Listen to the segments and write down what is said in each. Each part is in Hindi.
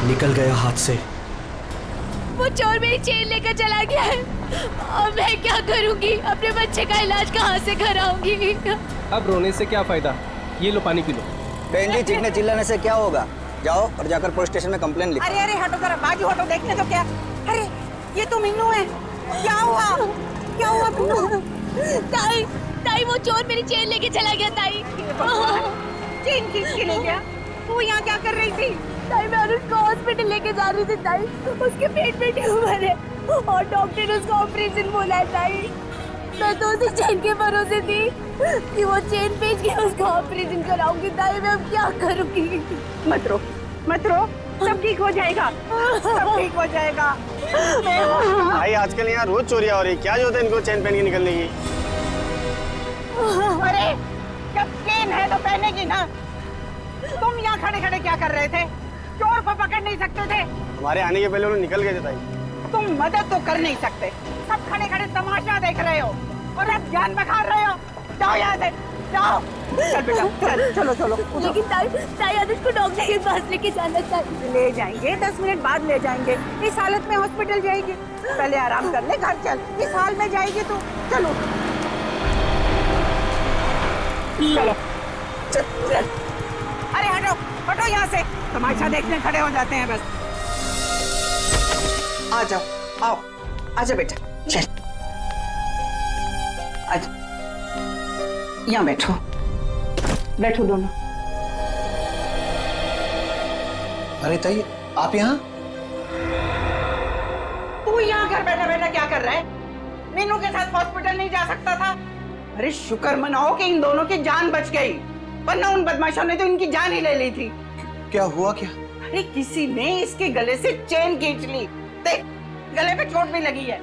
निकल गया हाथ से। वो चोर मेरी चेन लेकर चला गया है। अब मैं क्या करूंगी? अपने बच्चे का इलाज कहाँ से कराऊंगी? अब रोने से क्या फायदा? ये लो पानी पी लो। बहन जी, चीखने चिल्लाने से क्या होगा? जाओ और जाकर पुलिस स्टेशन में कंप्लेन लिखो। अरे अरे हटो जरा, बाजू हटो, देखने तो क्या। अरे ये तो मीनू है। क्या हुआ? क्या हुआ मीनू? ताई, ताई वो चोर मेरी चेन लेके चला गया ताई। चेन खींच के ले गया? तू यहाँ क्या कर रही थी? ताई मैं अनुज को हॉस्पिटल लेके जा रही थी ताई। उसके पेट में ट्यूमर है और डॉक्टर ने उसका ऑपरेशन बोला है ताई। मैं तो उसी चेन के भरोसे थी कि वो चेन बेच के उसका ऑपरेशन कराऊंगी ताई। मैं अब क्या करूंगी? मत रो, मत रो, सब ठीक हो जाएगा, सब ठीक हो जाएगा। भाई आजकल यहाँ रोज चोरियां हो रही, क्या जरूरत है इनको चेन पहन के निकलने की? अरे जब चेन है तो पहनेगी ना। तुम यहाँ खड़े खड़े क्या कर रहे थे? चोर को पकड़ नहीं सकते थे? हमारे आने के पहले उन्होंने निकल गए थे ताई। तुम मदद तो कर नहीं सकते, सब खड़े खड़े तमाशा देख रहे हो और अब जान बखार रहे हो। जाओ यहाँ से, जाओ। चल बेटा, चल, चलो चलो। लेकिन ताई, ताई अनुज को डॉक्टर के पास लेके जाना चाहिए। ले जाएंगे, 10 मिनट बाद ले जाएंगे। इस हालत में हॉस्पिटल जाएगी? पहले आराम कर ले, घर चल। इस हाल में जाएगी तू? चलो चलो, चल चल। अरे हटो, हटो यहाँ से, तमाशा देखने खड़े हो जाते हैं बस। आ जाओ, आओ, आजा बेटा, चल, आजा, यहाँ बैठो, बैठो दोनों। अरे ताई, आप यहाँ? तू यहाँ घर बैठा बैठा क्या कर रहा है? मीनू के साथ हॉस्पिटल नहीं जा सकता था? अरे शुक्र मनाओ कि इन दोनों की जान बच गई, वरना उन बदमाशों ने तो इनकी जान ही ले ली थी। क्या हुआ क्या? अरे किसी ने इसके गले से चेन खींच ली। देख, गले पे चोट भी लगी है।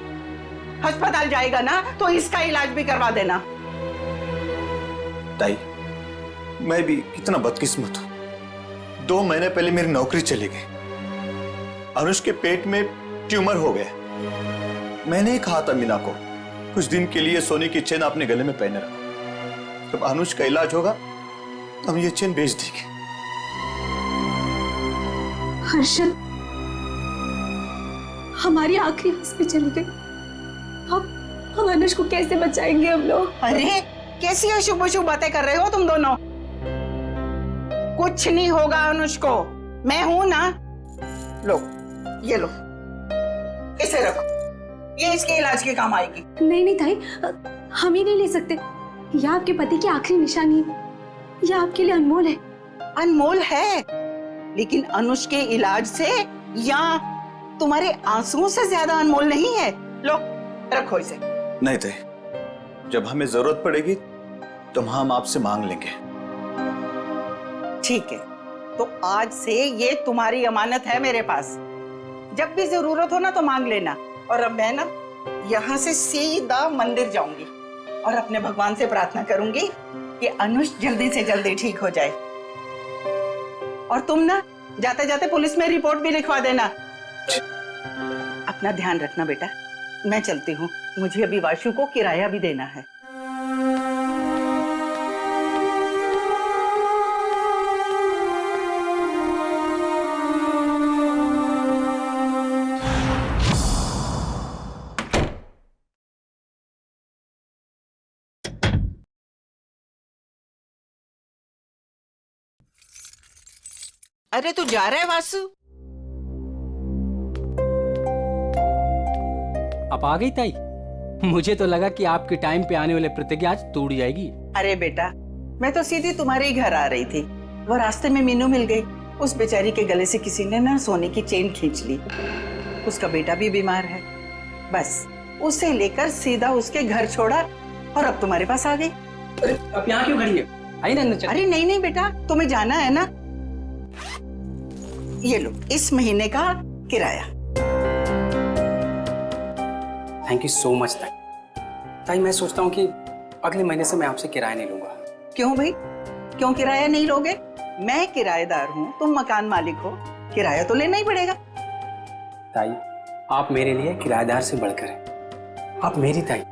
अस्पताल जाएगा ना तो इसका इलाज भी करवा देना। ताई, मैं भी कितना बदकिस्मत हूं। 2 महीने पहले मेरी नौकरी चली गई। अनुज के पेट में ट्यूमर हो गया। मैंने ही कहा था मीना को, कुछ दिन के लिए सोने की चेन अपने गले में पहने रखो। जब अनुज का इलाज होगा तो हम ये चेन बेच देंगे। हर्षद, हमारी आखिरी हंस पे चली गई। हम अनुज को कैसे बचाएंगे हम लोग? अरे कैसी अशुभ अशुभ बातें कर रहे हो तुम दोनों? कुछ नहीं होगा अनुज को, मैं हूं ना। लो, ये लो, इसे रखो, ये इसके इलाज के काम आएगी। नहीं नहीं ताई, हम ही नहीं ले सकते। यह आपके पति की आखिरी निशानी है, यह आपके लिए अनमोल है। अनमोल है, लेकिन अनुज के इलाज से या तुम्हारे आंसुओं से ज्यादा अनमोल नहीं है। लो, रखो इसे। नहीं ताई, जब हमें जरूरत पड़ेगी तो हम आपसे मांग लेंगे। ठीक है, तो आज से ये तुम्हारी अमानत है मेरे पास। जब भी जरूरत हो ना तो मांग लेना। और अब मैं ना यहाँ से सीधा मंदिर जाऊंगी और अपने भगवान से प्रार्थना करूंगी कि अनुज जल्दी से जल्दी ठीक हो जाए। और तुम ना जाते जाते पुलिस में रिपोर्ट भी लिखवा देना। अपना ध्यान रखना बेटा, मैं चलती हूँ, मुझे अभी वाशु को किराया भी देना है। अरे तू जा रहा है वासु? आप आ गई ताई? मुझे तो लगा कि आपके टाइम पे आने वाले प्रतिज्ञा आज टूट जाएगी। अरे बेटा, मैं तो सीधी तुम्हारे ही घर आ रही थी। वो रास्ते में मीनू मिल गई। उस बेचारी के गले से किसी ने ना सोने की चेन खींच ली। उसका बेटा भी बीमार है, बस उसे लेकर सीधा उसके घर छोड़ा और अब तुम्हारे पास आ गई। अब यहाँ क्यों खड़ी है? आइए ना अंदर चलिए। अरे नहीं नहीं बेटा, तुम्हें जाना है ना। ये लो इस महीने का किराया। थैंक यू सो मच ताई। ताई मैं सोचता हूँ कि अगले महीने से मैं आपसे किराया नहीं लूंगा। क्यों भाई, क्यों किराया नहीं लोगे? मैं किराएदार हूँ, तुम मकान मालिक हो, किराया तो लेना ही पड़ेगा। ताई आप मेरे लिए किराएदार से बढ़कर हैं। आप मेरी ताई,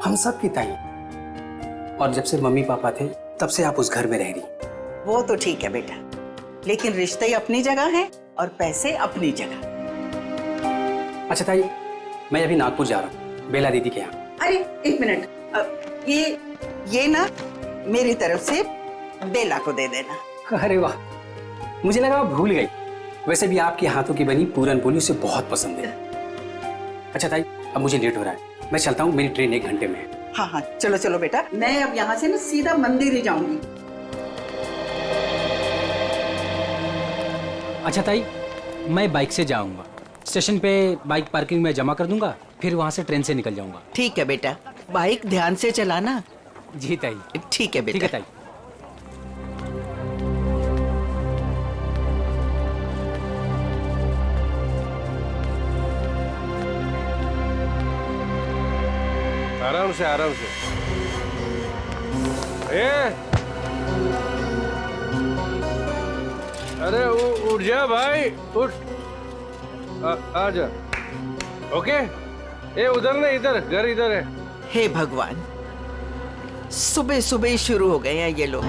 हम सब की ताई। और जब से मम्मी पापा थे तब से आप उस घर में रह रही। वो तो ठीक है बेटा, लेकिन रिश्ते अपनी जगह हैं और पैसे अपनी जगह। अच्छा ताई, मैं अभी नागपुर जा रहा हूँ बेला दीदी के यहाँ। अरे एक मिनट, ये ना मेरी तरफ से बेला को दे देना। अरे वाह, मुझे लगा आप भूल गई। वैसे भी आपके हाथों की बनी पूरन पोली उसे बहुत पसंद है। अच्छा ताई, अब मुझे लेट हो रहा है, मैं चलता हूँ, मेरी ट्रेन 1 घंटे में है। हाँ हाँ चलो चलो बेटा, मैं अब यहाँ से ना सीधा मंदिर ही जाऊंगी। अच्छा ताई, मैं बाइक से जाऊंगा, स्टेशन पे बाइक पार्किंग में जमा कर दूंगा, फिर वहां से ट्रेन से निकल जाऊंगा। ठीक है बेटा, बाइक ध्यान से चलाना। जी ताई। ठीक है बेटा। ठीक है ताई। आराम से आराम से। अरे उठ जा भाई, उठ। आ जा। ओके, उधर नहीं, इधर घर इधर है। हे भगवान, सुबह सुबह ही शुरू हो गए हैं ये लोग।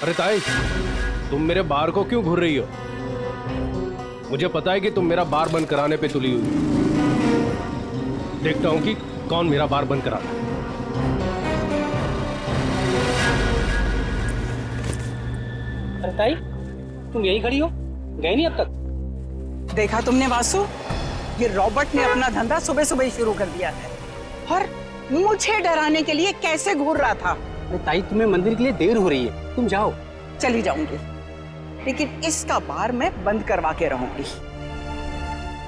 अरे ताई, तुम मेरे बार को क्यों घूर रही हो? मुझे पता है कि तुम मेरा बार बंद कराने पे तुली हुई। देखता हूं कि कौन मेरा बार बंद कराता है। अरे ताई, तुम यही खड़ी हो, गए नहीं अब तक? देखा तुमने वासु, ये रॉबर्ट ने अपना धंधा सुबह सुबह ही शुरू कर दिया है और मुझे डराने के लिए कैसे घूर रहा था। अरे ताई, तुम्हें मंदिर के लिए देर हो रही है, तुम जाओ। चली जाऊंगी, लेकिन इसका बार मैं बंद करवा के रहूंगी।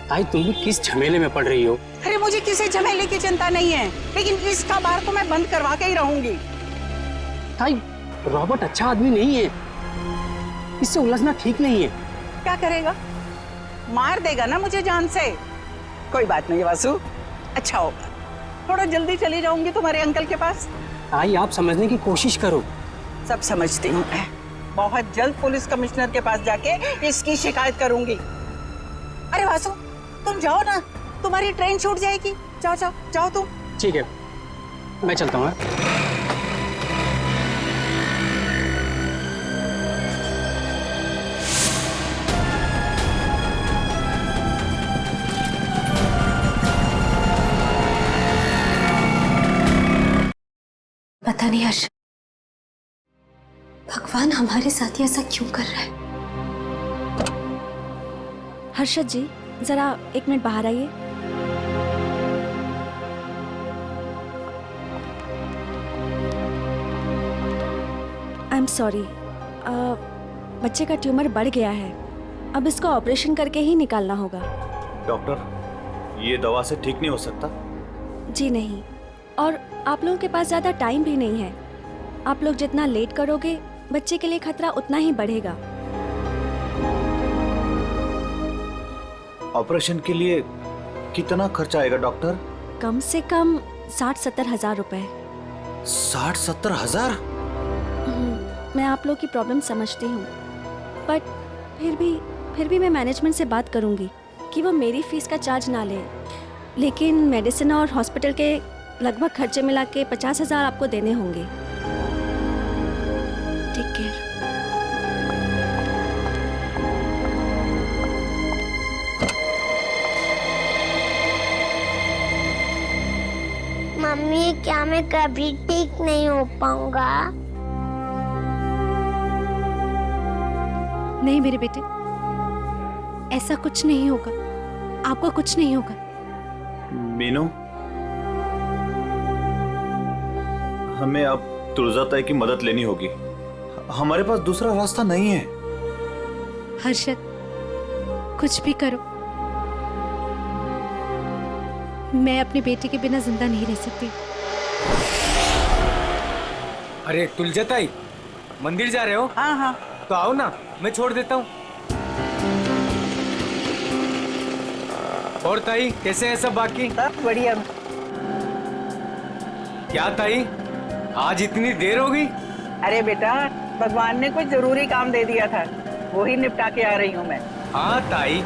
ताई, तुम भी किस झमेले में पड़ रही हो? अरे मुझे किसी झमेले की चिंता नहीं है, लेकिन इसका बार तो मैं बंद करवा के ही रहूंगी। ताई, रॉबर्ट अच्छा आदमी नहीं है, इससे उलझना ठीक नहीं है। क्या करेगा? मार देगा ना मुझे जान से। कोई बात नहीं वासु, अच्छा होगा, थोड़ा जल्दी चली जाऊंगी तुम्हारे अंकल के पास। ताई, आप समझने की कोशिश करो। सब समझती हूँ मैं, बहुत जल्द पुलिस कमिश्नर के पास जाके इसकी शिकायत करूंगी। अरे वासु, तुम जाओ ना, तुम्हारी ट्रेन छूट जाएगी। जाओ जाओ जाओ तुम। ठीक है, मैं चलता हूँ। पता नहीं हर्ष, भगवान हमारे साथ ही ऐसा क्यों कर रहा है। हर्षद जी, जरा 1 मिनट बाहर आइए। आई एम सॉरी, बच्चे का ट्यूमर बढ़ गया है, अब इसको ऑपरेशन करके ही निकालना होगा। डॉक्टर, ये दवा से ठीक नहीं हो सकता? जी नहीं, और आप लोगों के पास ज़्यादा टाइम भी नहीं है। आप लोग जितना लेट करोगे, बच्चे के लिए खतरा उतना ही बढ़ेगा। ऑपरेशन के लिए कितना खर्चा आएगा डॉक्टर? कम से कम 60-70 हज़ार रुपए। 60-70 हजार? मैं आप लोग की प्रॉब्लम समझती हूँ, बट फिर भी मैं मैनेजमेंट से बात करूँगी कि वो मेरी फीस का चार्ज ना ले, लेकिन मेडिसिन और हॉस्पिटल के लगभग खर्चे मिला के 50 हज़ार आपको देने होंगे। Take care. मम्मी, क्या मैं कभी ठीक नहीं हो पाऊंगा? नहीं मेरे बेटे, ऐसा कुछ नहीं होगा, आपको कुछ नहीं होगा। मीनू, हमें अब तुलजा ताई की मदद लेनी होगी। हमारे पास दूसरा रास्ता नहीं है। हर्षद, कुछ भी करो, मैं अपने बेटे के बिना जिंदा नहीं रह सकती। अरे तुलजा ताई, मंदिर जा रहे हो? हाँ हाँ। तो आओ ना, मैं छोड़ देता हूँ। और ताई कैसे है सब बाकी? सब बढ़िया। क्या ताई, आज इतनी देर हो गई? अरे बेटा, भगवान ने कुछ जरूरी काम दे दिया था, वो ही निपटा के आ रही हूँ मैं। हाँ ताई,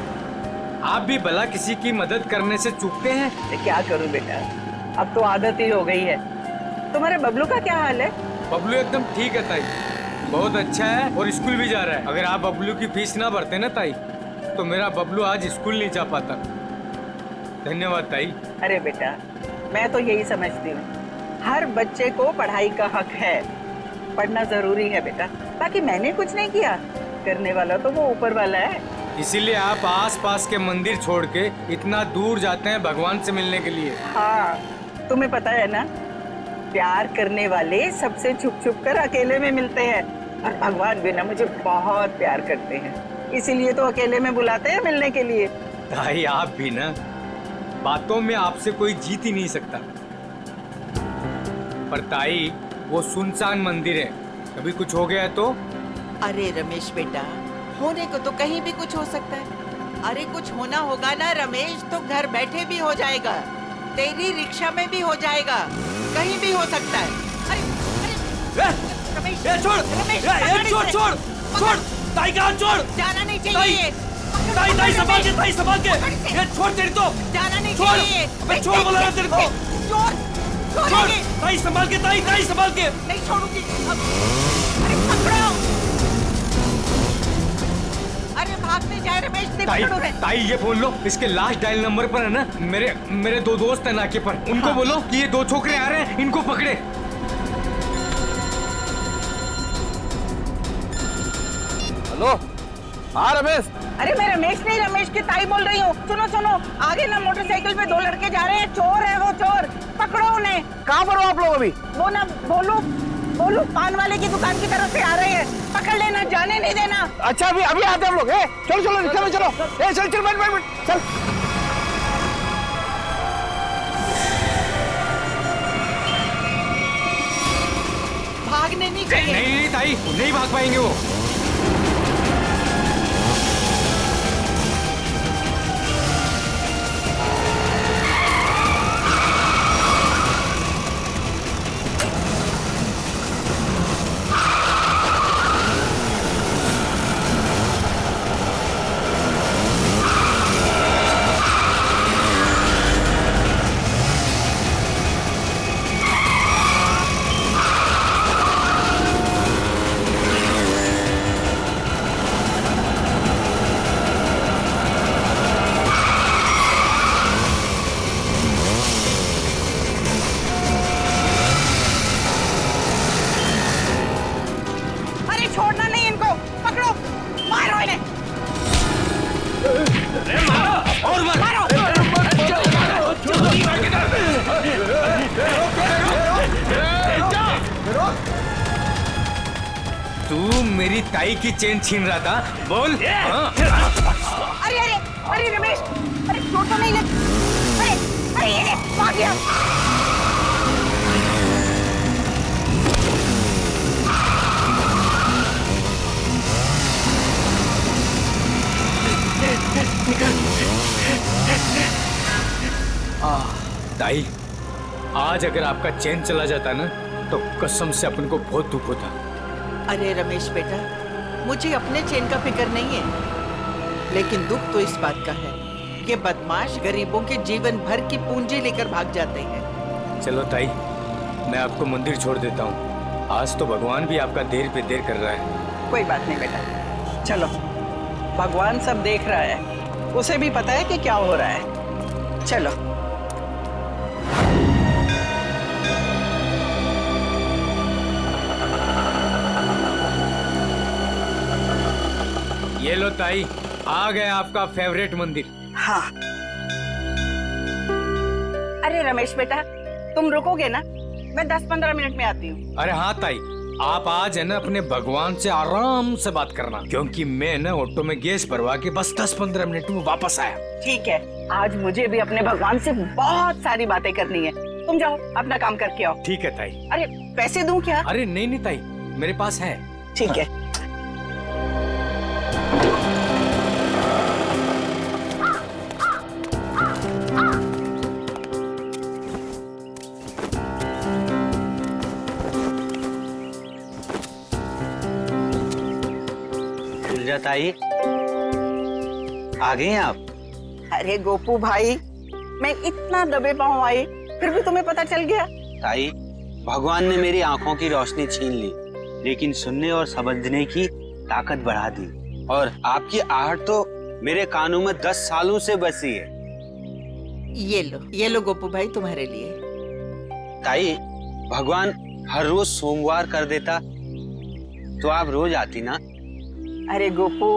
आप भी भला किसी की मदद करने से चूकते हैं? तो क्या करूँ बेटा, अब तो आदत ही हो गई है। तुम्हारे बबलू का क्या हाल है? बबलू एकदम ठीक है ताई, बहुत अच्छा है और स्कूल भी जा रहा है। अगर आप बबलू की फीस ना भरते ना ताई, तो मेरा बबलू आज स्कूल नहीं जा पाता। धन्यवाद ताई। अरे बेटा, मैं तो यही समझती हूँ, हर बच्चे को पढ़ाई का हक है, पढ़ना जरूरी है बेटा। बाकी मैंने कुछ नहीं किया, करने वाला तो वो ऊपर वाला है। इसीलिए आप आस-पास के मंदिर छोड़ के इतना दूर जाते हैं भगवान से मिलने के लिए। हाँ, तुम्हें पता है ना, प्यार करने वाले सबसे छुप छुप कर अकेले में मिलते हैं, और भगवान भी ना मुझे बहुत प्यार करते हैं, इसीलिए तो अकेले में बुलाते हैं मिलने के लिए। ताई आप भी ना, बातों में आपसे कोई जीत ही नहीं सकता। पर ताई, वो सुनसान मंदिर है, कभी कुछ हो गया तो? अरे रमेश बेटा, होने को तो कहीं भी कुछ हो सकता है। अरे कुछ होना होगा ना रमेश, तो घर बैठे भी हो जाएगा, तेरी रिक्शा में भी हो जाएगा, कहीं भी हो सकता है। अरे अरे रमेश, छोड़, रमेश, छोड़, छोड़, छोड़, ताई का हाथ छोड़। जाना नहीं चाहिए। ताई संभाल के, ताई संभाल के, ये छोड़ तेरी तो। जाना नहीं छोड़, चाहिए। अबे छोड़ बोला ना तेरे को। छोड़, ताई संभाल के, ताई संभाल के। नहीं छोड़ूंगी। अरे पकड़ो। अरे भागने जाए रमेश, नहीं पकड़ो रे। ताई ये बोल लो, इसके लास्ट डायल नंबर पर है ना, मेरे दो दोस्त हैं नाके पर, उनको बोलो कि ये दो छोकरे आ रहे हैं, इनको पकड़े। हेलो, हाँ रमेश। अरे मैं रमेश नहीं, रमेश की ताई बोल रही हूँ। सुनो सुनो, आगे ना मोटरसाइकिल पे दो लड़के जा रहे हैं, चोर है वो, चोर, पकड़ो उन्हें। कहाँ पर हो आप लोग अभी? वो ना बोलू पान वाले की दुकान की तरफ से आ रहे हैं, पकड़ लेना, जाने नहीं देना। अच्छा, अभी आते हैं हम लोग। चलो चलो रिक्शा में चलो। चल बैठ चल। भागने नहीं चाहिए। नहीं ताई, नहीं भाग पाएंगे वो। छोड़ना नहीं इनको, पकड़ो, मारो इन्हें। और मारो। तू मेरी ताई की चेन छीन रहा था, बोल। अरे अरे अरे रमेश, अरे चोट तो नहीं लगी। अरे ये भाग गया। ताई, आज अगर आपका चैन चला जाता ना, तो कसम से अपन को बहुत दुख होता। अरे रमेश बेटा, मुझे अपने चैन का फिक्र नहीं है, लेकिन दुख तो इस बात का है कि बदमाश गरीबों के जीवन भर की पूंजी लेकर भाग जाते हैं। चलो ताई, मैं आपको मंदिर छोड़ देता हूँ, आज तो भगवान भी आपका देर पे देर कर रहा है। कोई बात नहीं बेटा, चलो, भगवान सब देख रहा है, उसे भी पता है कि क्या हो रहा है। चलो। ये लो ताई, आ गया आपका फेवरेट मंदिर। हाँ। अरे रमेश बेटा, तुम रुकोगे ना? मैं 10-15 मिनट में आती हूँ। अरे हाँ ताई, आप आज है ना अपने भगवान से आराम से बात करना, क्योंकि मैं ना ऑटो में गैस भरवा के बस 10-15 मिनट में वापस आया। ठीक है, आज मुझे भी अपने भगवान से बहुत सारी बातें करनी है। तुम जाओ अपना काम करके आओ। ठीक है ताई। अरे पैसे दूं क्या? अरे नहीं ताई, मेरे पास है। ठीक है। ताई आ गए हैं आप? अरे गोपू भाई, मैं इतना दबे पाँव आई, फिर भी तुम्हें पता चल गया? ताई, भगवान ने मेरी आंखों की रोशनी छीन ली, लेकिन सुनने और समझने की ताकत बढ़ा दी। और आपकी आहट तो मेरे कानों में 10 सालों से बसी है। ये लो गोपू भाई तुम्हारे लिए। ताई, भगवान हर रोज सोमवार कर देता तो आप रोज आती ना। अरे गोपू,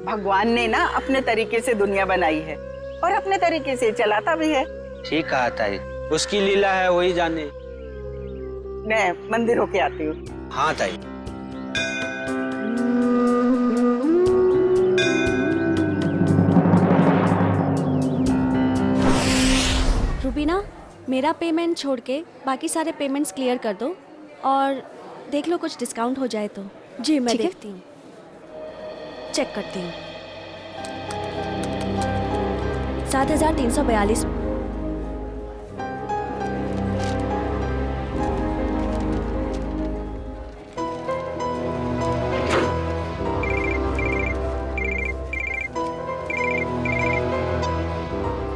भगवान ने ना अपने तरीके से दुनिया बनाई है और अपने तरीके से चलाता भी है। ठीक कहा ताई, उसकी लीला है वही जाने। मैं मंदिर होके आती हूँ। हाँ ताई। रुबीना, मेरा पेमेंट छोड़ के बाकी सारे पेमेंट्स क्लियर कर दो और देख लो कुछ डिस्काउंट हो जाए तो। जी मैं देखती हूँ, चेक करती हूँ। 7,342।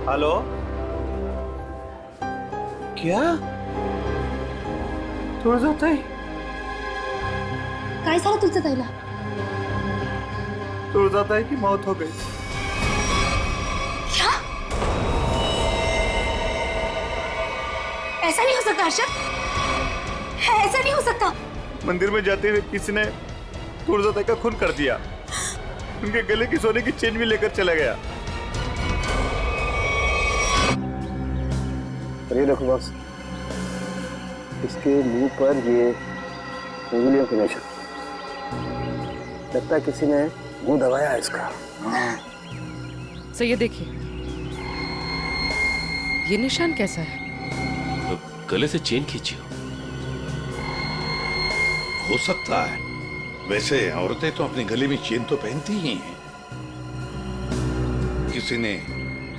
हेलो, क्या तुळजाताई? काय झालं तुझं ताईला? तुळजाताई की मौत हो गई। क्या? ऐसा नहीं हो सकता अर्षद, ऐसा नहीं हो सकता। मंदिर में जाते हुए किसी ने तुळजाताई का खून कर दिया। उनके गले की सोने की चेन भी लेकर चला गया। ये देखो बॉस, इसके मुंह पर ये उंगलियों के निशान, लगता है किसी ने मुंह दबाया है इसका। सो ये देखिए, ये निशान कैसा है? तो गले से चेन खींची हो सकता है। वैसे औरतें तो अपने गले में चेन तो पहनती ही हैं। किसी ने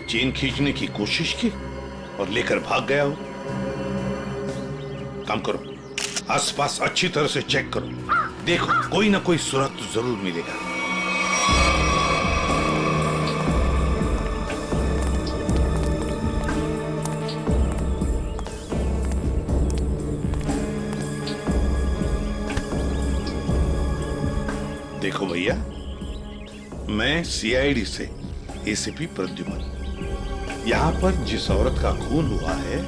चेन खींचने की कोशिश की और लेकर भाग गया हो। काम करो, आसपास अच्छी तरह से चेक करो, देखो कोई ना कोई सुराग तो जरूर मिलेगा। देखो भैया, मैं सीआईडी से एसीपी प्रद्युमन, यहाँ पर जिस औरत का खून हुआ है,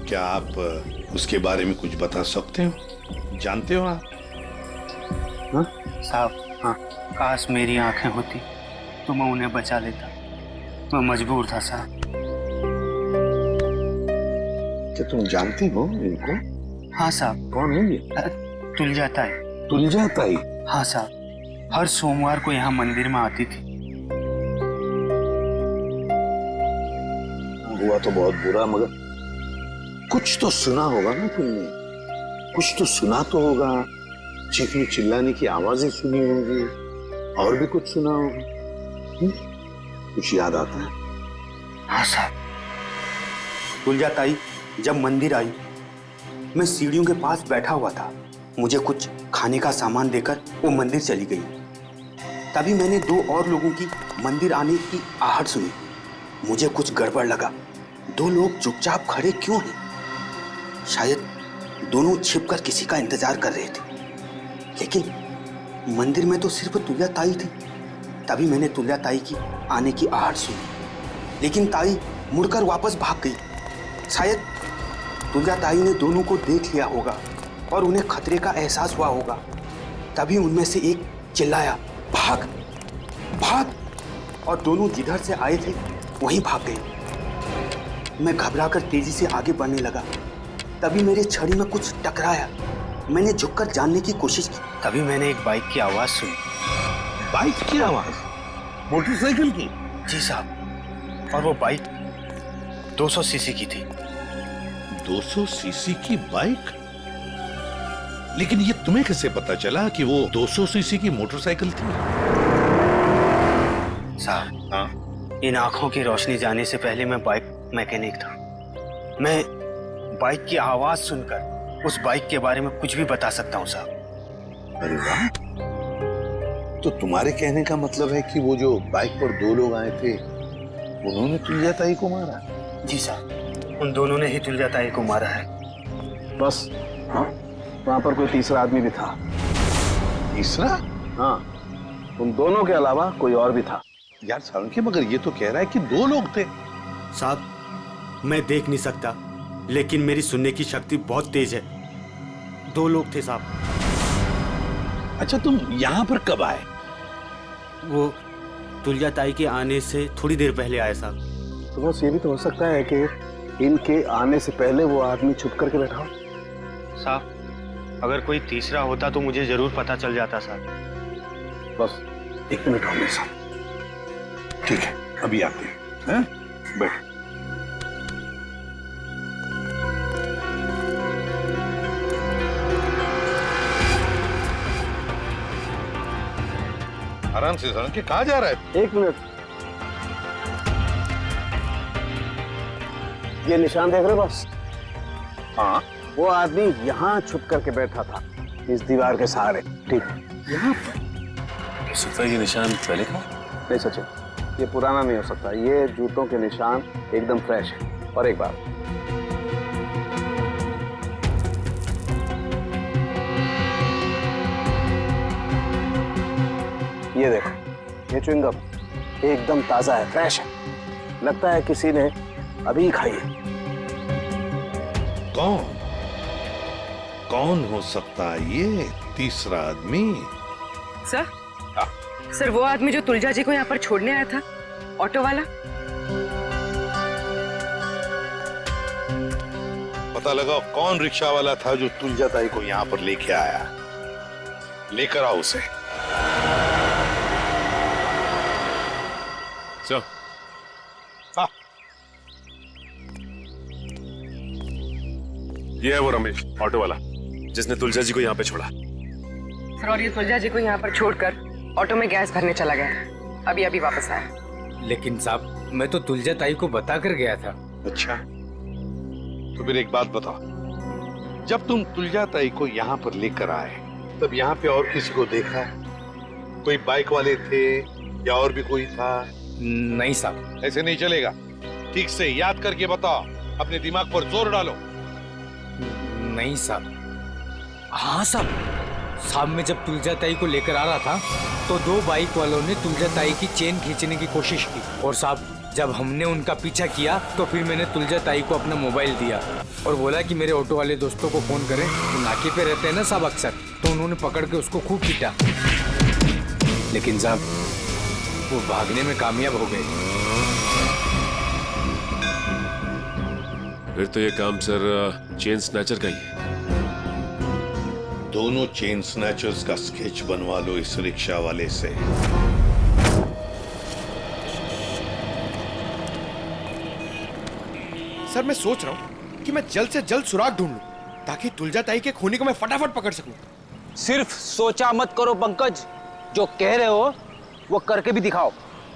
क्या आप उसके बारे में कुछ बता सकते हो? जानते हो आप? हाँ साहब, हाँ, काश मेरी आंखें होती तो मैं उन्हें बचा लेता। मैं मजबूर था साहब। क्या तुम जानती हो इनको? हाँ साहब। कौन है ये? तुलजाताई। तुलजाताई? हाँ साहब, हर सोमवार को यहाँ मंदिर में आती थी। हुआ तो बहुत बुरा, मगर कुछ तो सुना होगा ना तुमने? कुछ तो सुना तो होगा, चीखने चिल्लाने की आवाजें सुनी होंगी, और भी कुछ सुना होगा। कुछ याद आता है? हाँ साहब, तुलजाताई जब मंदिर आई, मैं सीढ़ियों के पास बैठा हुआ था। मुझे कुछ खाने का सामान देकर वो मंदिर चली गई। तभी मैंने 2 और लोगों की मंदिर आने की आहट सुनी। मुझे कुछ गड़बड़ लगा। 2 लोग चुपचाप खड़े क्यों हैं? शायद दोनों छिपकर किसी का इंतजार कर रहे थे। लेकिन मंदिर में तो सिर्फ तुलजाताई थी। तभी मैंने तुलजाताई की आने की आहट सुनी, लेकिन ताई मुड़कर वापस भाग गई। शायद तुलजाताई ने दोनों को देख लिया होगा और उन्हें खतरे का एहसास हुआ होगा। तभी उनमें से एक चिल्लाया, भाग भाग, और दोनों जिधर से आए थे वहीं भाग गए। मैं घबराकर तेजी से आगे बढ़ने लगा। तभी मेरे छड़ी में कुछ टकराया मैंने झुककर जानने की कोशिश की। तभी मैंने एक बाइक की आवाज सुनी। बाइक की आवाज? मोटरसाइकिल की? जी साहब, और वो बाइक 200 सीसी की थी। 200 सीसी की बाइक? लेकिन ये तुम्हें कैसे पता चला कि वो 200 सीसी की मोटरसाइकिल थी? साहब, हाँ? इन आंखों की रोशनी जाने से पहले मैं बाइक मैकेनिक था। मैं बाइक की आवाज सुनकर उस बाइक के बारे में कुछ भी बता सकता हूँ साहब। अरे वाह! तो तुम्हारे कहने का मतलब है कि वो जो बाइक पर दो लोग आए थे उन्होंने तुलजा ताई को मारा? जी साहब, उन दोनों ने ही तुलजा ताई को मारा है। बस हाँ, वहां पर कोई तीसरा आदमी भी था। तीसरा? हाँ, उन दोनों के अलावा कोई और भी था। यार सालुंखे, मगर ये तो कह रहा है कि दो लोग थे। साहब, मैं देख नहीं सकता, लेकिन मेरी सुनने की शक्ति बहुत तेज है। 2 लोग थे साहब। अच्छा, तुम यहाँ पर कब आए? वो तुलजा ताई के आने से थोड़ी देर पहले आए साहब। तो बस ये भी तो हो सकता है कि इनके आने से पहले वो आदमी छुप करके बैठा हो। साहब, अगर कोई तीसरा होता तो मुझे जरूर पता चल जाता साहब। बस 1 मिनट होने साहब। ठीक है, अभी आते हैं। बैठ। आराम से सालुंखे, कहाँ जा रहा है? 1 मिनट। ये निशान देख रहे हो बस? हाँ। वो आदमी यहाँ छुप करके बैठा था, इस दीवार के सहारे। ठीक है, यहाँ पर? सकता है ये निशान पहले का? नहीं सचिन, ये पुराना नहीं हो सकता। ये जूतों के निशान एकदम फ्रेश है। और एक बात, ये देखो, ये च्युइंगम एकदम ताजा है, फ्रेश है। लगता है किसी ने अभी खाई है। कौन हो सकता है ये तीसरा आदमी? सर, सर वो आदमी जो तुलजा जी को यहाँ पर छोड़ने आया था, ऑटो वाला। पता लगा कौन रिक्शा वाला था जो तुलजा ताई को यहाँ पर लेके आया। लेकर आओ उसे। सर, ये है वो रमेश, ऑटो वाला, जिसने तुलजा जी को यहाँ पे छोड़ा। सर, और ये तुलजा जी को यहाँ पर छोड़कर ऑटो में गैस भरने चला गया। अभी अभी वापस आया। लेकिन साहब, मैं तो तुलजा ताई को बता कर गया था। अच्छा, तो फिर एक बात बताओ, जब तुम तुलजा ताई को यहाँ पर लेकर आए तब यहाँ पे और किसी को देखा है? कोई बाइक वाले थे या और भी कोई था? नहीं साहब। ऐसे नहीं चलेगा, ठीक से याद करके बताओ, अपने दिमाग पर जोर डालो। नहीं साहब। हाँ साहब, मैं जब तुलजा ताई को लेकर आ रहा था तो 2 बाइक वालों ने तुलजा ताई की चेन खींचने की कोशिश की, और साहब जब हमने उनका पीछा किया तो फिर मैंने तुलजा ताई को अपना मोबाइल दिया और बोला कि मेरे ऑटो वाले दोस्तों को फोन करें। तो नाके पे रहते हैं ना साहब अक्सर, तो उन्होंने पकड़ के उसको खूब पीटा, लेकिन साहब वो भागने में कामयाब हो गए। फिर तो ये काम सर चेन स्नैचर का ही है। दोनों चेन स्नैचर्स का स्केच बनवा लो इस रिक्शा वाले से। सर, मैं सोच रहा हूँ कि मैं जल्द से जल्द सुराग ढूंढ लूं, ताकि तुलजा ताई के खूनी को मैं फटाफट पकड़ सकूं। सिर्फ सोचा मत करो पंकज, जो कह रहे हो वो करके भी दिखाओ।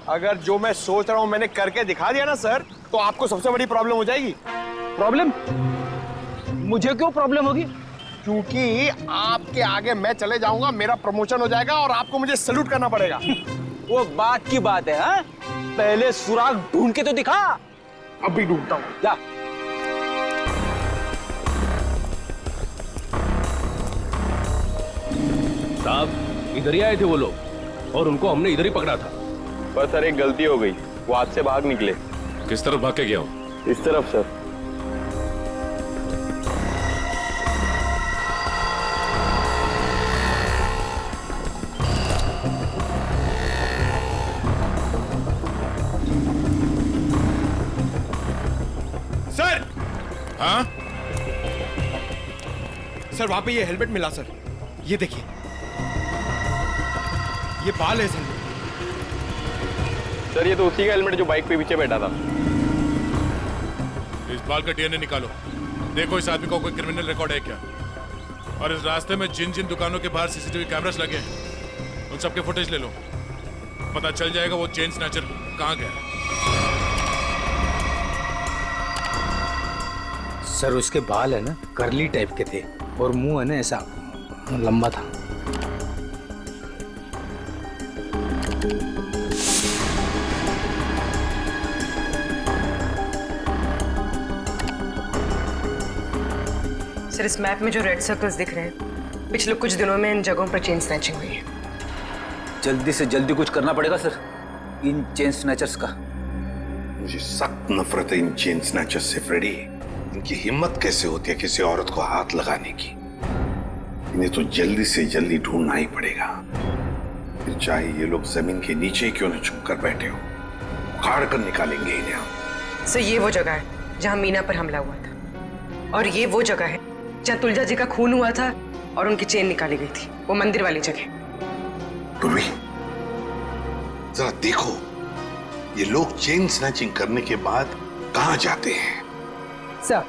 अगर जो मैं सोच रहा हूँ मैंने करके दिखा दिया ना सर, तो आपको सबसे बड़ी प्रॉब्लम हो जाएगी। प्रॉब्लम? मुझे क्यों प्रॉब्लम होगी? क्योंकि आपके आगे मैं चले जाऊंगा, मेरा प्रमोशन हो जाएगा और आपको मुझे सैल्यूट करना पड़ेगा। वो बात की बात है। हाँ? पहले सुराग ढूंढ के तो दिखा। अभी ढूंढता हूँ। जा। साहब, इधर ही आए थे वो लोग और उनको हमने इधर ही पकड़ा था। बस सर, एक गलती हो गई, वो हाथ से भाग निकले। किस तरफ भाग के गया हूँ? इस तरफ सर। सर वहां पे ये हेलमेट मिला सर, ये देखिए, ये बाल है सर। सर ये तो उसी का हेलमेट जो बाइक पे पीछे बैठा था। इस बाल का डीएनए निकालो, देखो इस आदमी का कोई क्रिमिनल रिकॉर्ड है क्या। और इस रास्ते में जिन जिन दुकानों के बाहर सीसीटीवी कैमरास लगे हैं उन सबके फुटेज ले लो, पता चल जाएगा वो चेन स्नैचर कहाँ गया। सर उसके बाल है ना कर्ली टाइप के थे और मुंह है ना ऐसा लंबा था। सर इस मैप में जो रेड सर्कल्स दिख रहे हैं, पिछले कुछ दिनों में इन जगहों पर चेन स्नैचिंग हुई है। जल्दी से जल्दी कुछ करना पड़ेगा सर इन चेन स्नैचर्स का। मुझे सख्त नफरत है इन चेन स्नैचर्स से फ्रेडी। इनकी हिम्मत कैसे होती है किसी औरत को हाथ लगाने की। इन्हें तो जल्दी से जल्दी ढूंढना ही पड़ेगा, फिर चाहे ये लोग जमीन के नीचे क्यों न छुप कर बैठे हो, उखाड़ कर निकालेंगे इन्हें हम। सर ये वो जगह है जहाँ मीना पर हमला हुआ था, और ये वो जगह है जहाँ तुलजा जी का खून हुआ था और उनकी चेन निकाली गई थी, वो मंदिर वाली जगह। पूर्वी जरा देखो, ये लोग चेन स्नैचिंग करने के बाद कहां जाते हैं? सर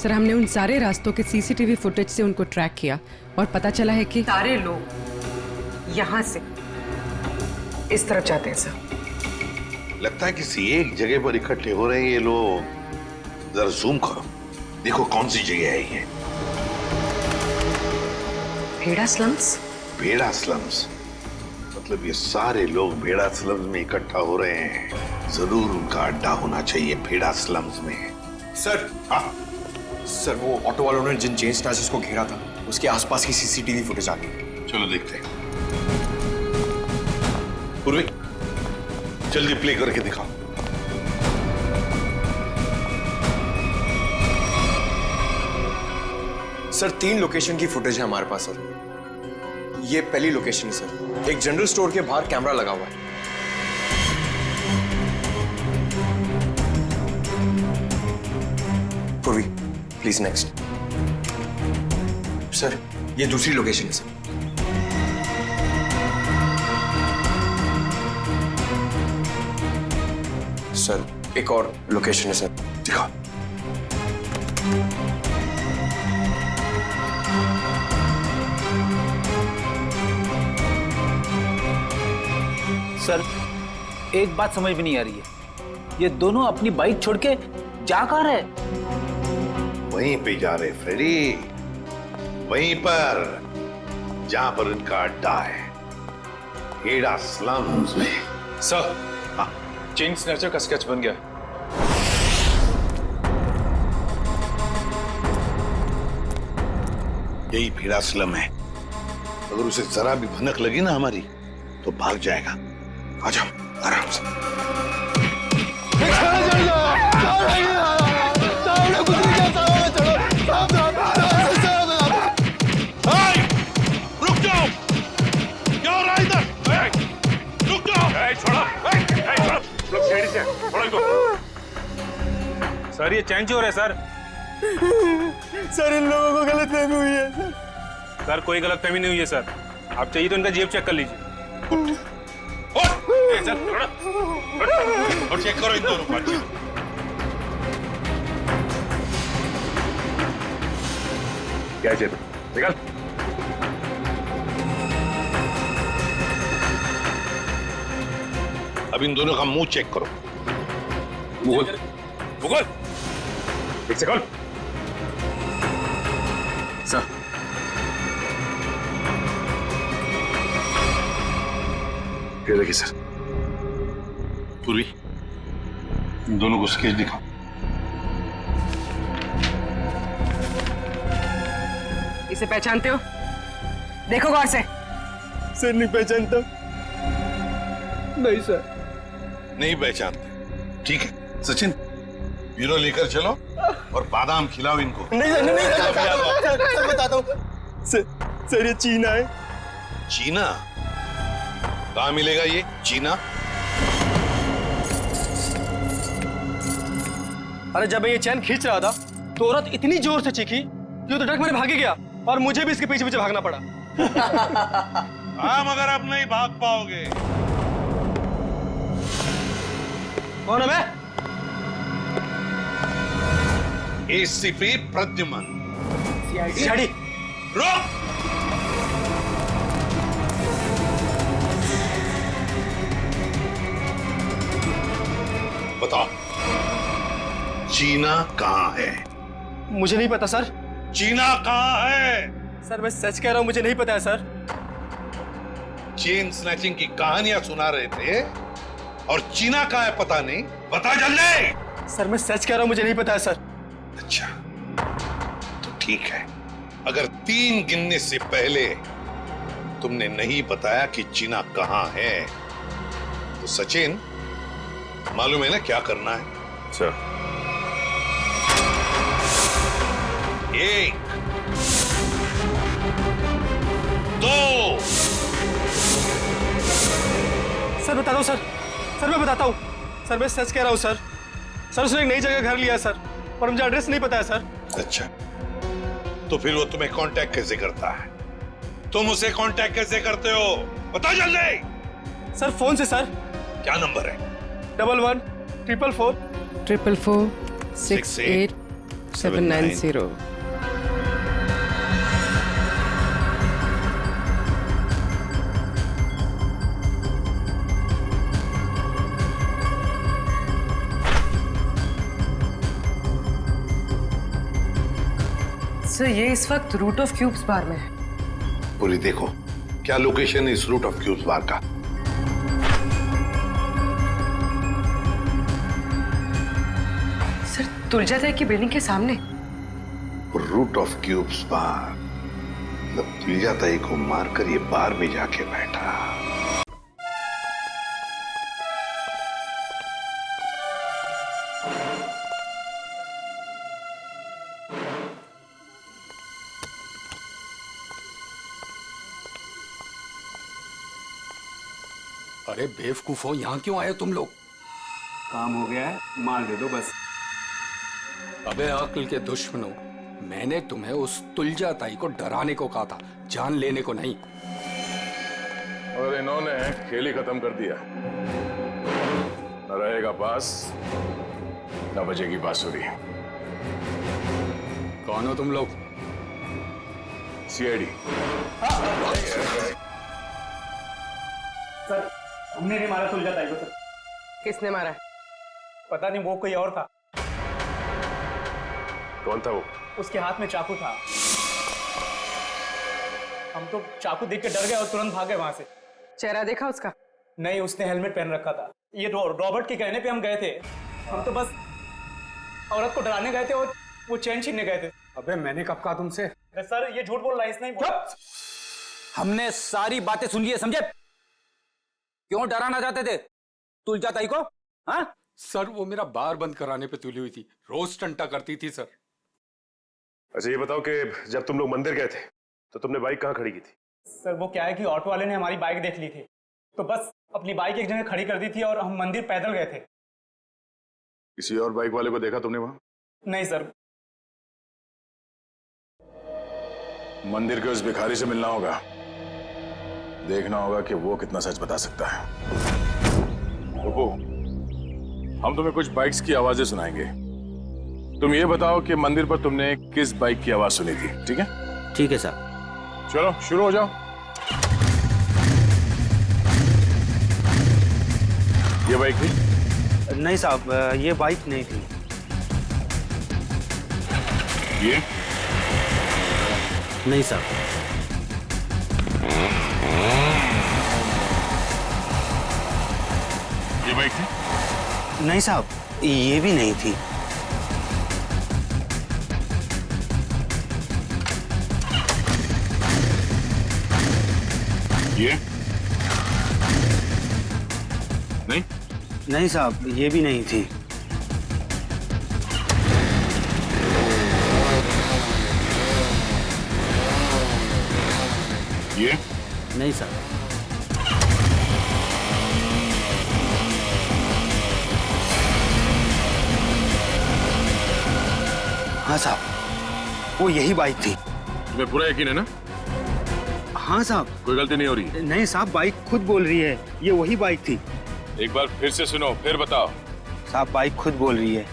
सर हमने उन सारे रास्तों के सीसीटीवी फुटेज से उनको ट्रैक किया और पता चला है कि सारे लोग यहाँ से इस तरफ जाते हैं सर। लगता है किसी एक जगह पर इकट्ठे हो रहे हैं ये लोग। जरा जूम करो, देखो कौन सी जगह है ये। भेड़ा स्लम्स? भेड़ा स्लम्स मतलब ये सारे लोग भेड़ा स्लम्स में इकट्ठा हो रहे हैं। जरूर उनका अड्डा होना चाहिए भेड़ा स्लम्स में। सर सर वो ऑटो वालों ने जिन चेन स्नैचर्स को घेरा था उसके आसपास की सीसीटीवी फुटेज आ गई। चलो देखते हैं। पूर्वी जल्दी प्ले करके दिखाओ। सर 3 लोकेशन की फुटेज है हमारे पास सर। ये पहली लोकेशन है सर, एक जनरल स्टोर के बाहर कैमरा लगा हुआ है। पूर्वी प्लीज नेक्स्ट। सर ये दूसरी लोकेशन है सर। सर एक और लोकेशन है सर, दिखाओ। सर एक बात समझ में नहीं आ रही है, ये दोनों अपनी बाइक छोड़ के जा कहाँ रहे? वहीं पे जा रहे फ्रेडी, वहीं पर जहां पर इनका अड्डा है, भेड़ा स्लम्स में। सर चेन स्नैचर का स्केच बन गया। यही भेड़ा स्लम है। अगर उसे जरा भी भनक लगी ना हमारी तो भाग जाएगा। आ जाओ आराम से। रुक जाओ, क्या हो रहा है इधर? रुक जाओ। छोड़ो, लोग सीढ़ी से छोड़ो इनको। सर ये चैन चोर है सर। सर इन लोगों को गलतफहमी हुई है सर कोई गलतफहमी नहीं हुई है सर। आप चाहिए तो इनका जेब चेक कर लीजिए। और चेक करो इन दोनों को। क्या जेब निकल। अब इन दोनों का मुंह चेक करो। गूगल गूगल एक सेकंड। सर ये देखिए सर। पूर्वी इन दोनों को स्केच दिखाओ। इसे पहचानते हो? देखो गौर से। सर नहीं पहचानता। नहीं सर नहीं पहचानते, ठीक है। सचिन ब्यूरो लेकर चलो और बादाम खिलाओ इनको। नहीं सर बताता हूँ। सर ये चीना है। चीना? कहाँ मिलेगा ये चीना? अरे जब मैं ये चैन खींच रहा था तो औरत इतनी जोर से चीखी कि वो तो डर मैंने भाग ही गया और मुझे भी इसके पीछे पीछे भागना पड़ा। हाँ, मगर अब नहीं भाग पाओगे। कौन है मैं? एसीपी प्रद्युमन। सीआईडी। रोक! बताओ, चीना कहाँ है? मुझे नहीं पता सर। चीना कहाँ है? सर मैं सच कह रहा हूँ, मुझे नहीं पता है सर। चेन स्नैचिंग की कहानियां सुना रहे थे और चीना कहाँ है पता नहीं। बता जल्दी। सर मैं सच कह रहा हूँ, मुझे नहीं पता है सर। अच्छा, तो ठीक है। अगर 3 गिनने से पहले तुमने नहीं बताया कि चीना कहाँ है तो सचिन, मालूम है ना क्या करना है? सर। 1 2 सर बता दो सर। सर मैं बताता हूँ सर, मैं सच कह रहा हूँ सर। सर उसने एक नई जगह घर लिया है सर, पर मुझे एड्रेस नहीं पता है सर। अच्छा, तो फिर वो तुम्हें कांटेक्ट कैसे करता है? तुम उसे कांटेक्ट कैसे करते हो? बता जल्दी। सर फोन से सर। क्या नंबर है? 11 444 444 68 790। सर ये इस वक्त रूट ऑफ क्यूब्स बार में है। पूरी देखो क्या लोकेशन है इस रूट ऑफ क्यूब्स बार का। सर तुलजा ताई की बिल्डिंग के सामने। रूट ऑफ क्यूब्स बार मतलब तुलजा ताई को मारकर ये बार में जाके बैठा। अरे बेवकूफो, यहाँ क्यों आए तुम लोग? काम हो गया है, माल दे दो बस। अबे अक्ल के दुश्मनों, मैंने तुम्हें उस तुलजा ताई को डराने को कहा था, जान लेने को नहीं। और इन्होंने खेल ही खत्म कर दिया। न रहेगा पास, न बजेगी बांसुरी। कौन हो तुम लोग? सीआईडी। सर हमने नहीं मारा तुलजा ताई को सर। किसने मारा? पता नहीं, वो कोई और था। कौन था वो? उसके हाथ में चाकू था। हम तो चाकू देख के डर गए और तुरंत भागे वहां से। चेहरा देखा उसका? नहीं, उसने हेलमेट पहन रखा था। ये रॉबर्ट के कहने पे हम गए थे। हम तो बस औरत को डराने गए थे और वो चैन छीनने गए थे। अबे मैंने कब कहा तुमसे? सर ये झूठ बोल रहा है, इसने ही बोला। हमने सारी बातें सुन ली है, समझे? क्यों डराना चाहते थे तुलजा ताई को? हाँ सर वो मेरा बार बंद कराने पे तुली हुई थी, रोज टंटा करती थी सर। अच्छा ये बताओ कि जब तुम लोग मंदिर गए थे तो तुमने बाइक कहाँ खड़ी की थी? सर वो क्या है कि ऑटो वाले ने हमारी बाइक देख ली थी, तो बस अपनी बाइक एक जगह खड़ी कर दी थी और हम मंदिर पैदल गए थे। किसी और बाइक वाले को देखा तुमने वहां? नहीं सर। मंदिर के उस भिखारी से मिलना होगा, देखना होगा कि वो कितना सच बता सकता है। रुको, हम तुम्हें कुछ बाइक्स की आवाजें सुनाएंगे। तुम ये बताओ कि मंदिर पर तुमने किस बाइक की आवाज सुनी थी, ठीक है? ठीक है सर। चलो शुरू हो जाओ। ये बाइक थी? नहीं साहब, ये बाइक नहीं थी। ये? नहीं साहब। ये बाइक थी? नहीं साहब, ये भी नहीं थी। ये? नहीं? नहीं साहब, ये भी नहीं थी। ये? नहीं साहब। हाँ साहब, वो यही बाइक थी। तुम्हें पूरा यकीन है ना? हाँ साहब। कोई गलती नहीं हो रही? नहीं साहब, बाइक खुद बोल रही है, ये वही बाइक थी। एक बार फिर से सुनो, फिर बताओ। साहब बाइक खुद बोल रही है।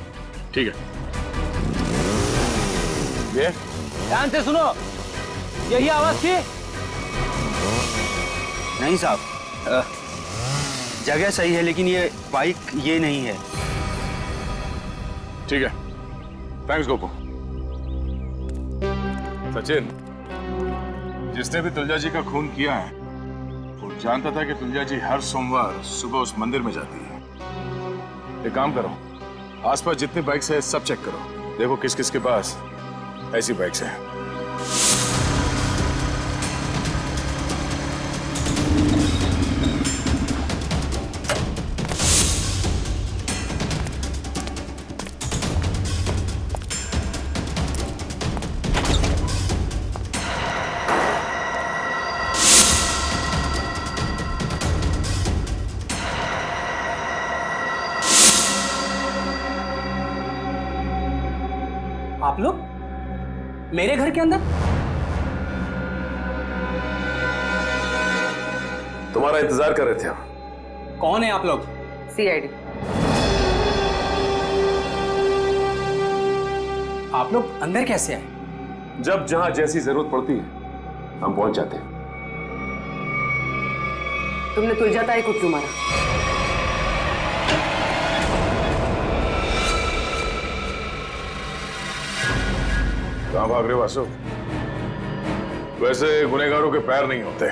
ठीक है। ये ध्यान से सुनो, यही आवाज थी? नहीं साहब, जगह सही है लेकिन ये बाइक ये नहीं है। ठीक है, थैंक्स गोपू। सचिन, जिसने भी तुलजा जी का खून किया है वो जानता था कि तुलजा जी हर सोमवार सुबह उस मंदिर में जाती है। एक काम करो, आसपास जितने बाइक्स है सब चेक करो, देखो किस किस के पास ऐसी बाइक्स है। आप लोग मेरे घर के अंदर? तुम्हारा इंतजार कर रहे थे हम। कौन है आप लोग? सीआईडी। आप लोग अंदर कैसे आए? जब जहां जैसी जरूरत पड़ती है हम पहुंच जाते हैं। तुमने तुलजा ताई को क्यों मारा? कहां भाग रहे हो वासु? वैसे गुनहगारों के पैर नहीं होते।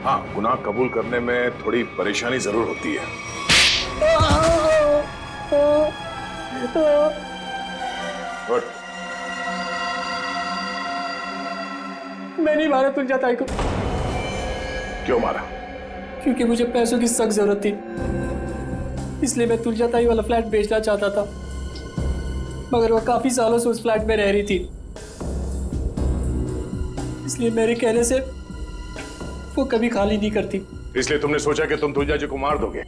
हाँ, गुनाह कबूल करने में थोड़ी परेशानी जरूर होती है। उठ। मैं नहीं मारा तुलजा ताई को। क्यों मारा? क्योंकि मुझे पैसों की सख्त जरूरत थी, इसलिए मैं तुलजा ताई वाला फ्लैट बेचना चाहता था, मगर वो काफी सालों से उस फ्लैट में रह रही थी, इसलिए मेरे कहने से वो कभी खाली नहीं करती। इसलिए तुमने सोचा कि तुम तुलजा जी को मार दोगे,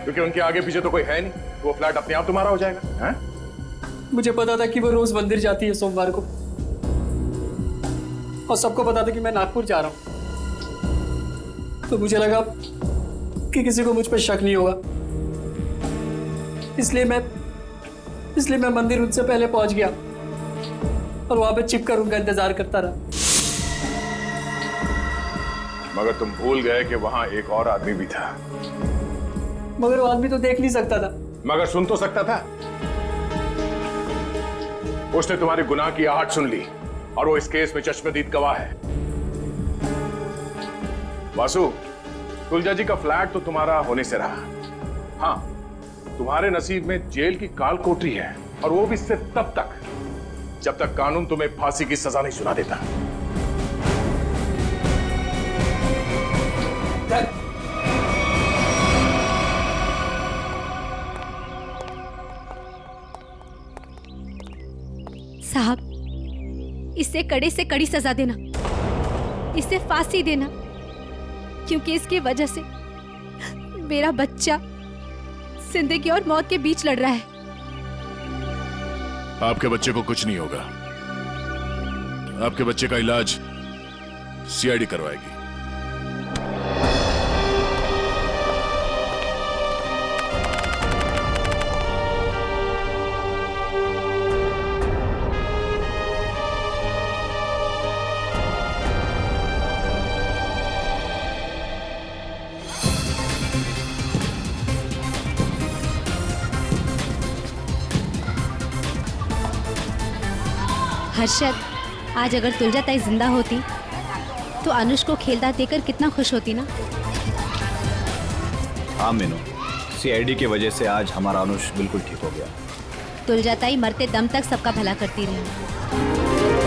क्योंकि उनके आगे पीछे तो कोई है नहीं, वो फ्लैट अपने आप तुम्हारा हो जाएगा। हैं? मुझे पता था कि वो रोज मंदिर जाती है सोमवार को, और सबको पता था कि मैं नागपुर जा रहा हूं, तो मुझे लगा कि किसी को मुझ पर शक नहीं होगा, इसलिए मैं मंदिर उनसे पहले पहुंच गया और वहां पे छिपकर उनका इंतजार करता रहा। मगर तुम भूल गए कि वहां एक और आदमी भी था। मगर वो आदमी तो देख नहीं सकता था। मगर सुन तो सकता था। उसने तुम्हारे गुनाह की आहट सुन ली और वो इस केस में चश्मदीद गवाह है। वासु, तुलजा जी का फ्लैट तो तुम्हारा होने से रहा। हाँ, तुम्हारे नसीब में जेल की काल कोठरी है, और वो भी सिर्फ तब तक जब तक कानून तुम्हें फांसी की सजा नहीं सुना देता। साहब, इसे कड़े से कड़ी सजा देना, इसे फांसी देना, क्योंकि इसकी वजह से मेरा बच्चा जिंदगी और मौत के बीच लड़ रहा है। आपके बच्चे को कुछ नहीं होगा। आपके बच्चे का इलाज सीआईडी करवाएगी। हर्षद, आज अगर तुलजा ताई जिंदा होती तो अनुष को खेलता देकर कितना खुश होती ना। हाँ मीनू, सीआईडी की वजह से आज हमारा अनुष बिल्कुल ठीक हो गया। तुलजा ताई मरते दम तक सबका भला करती रही।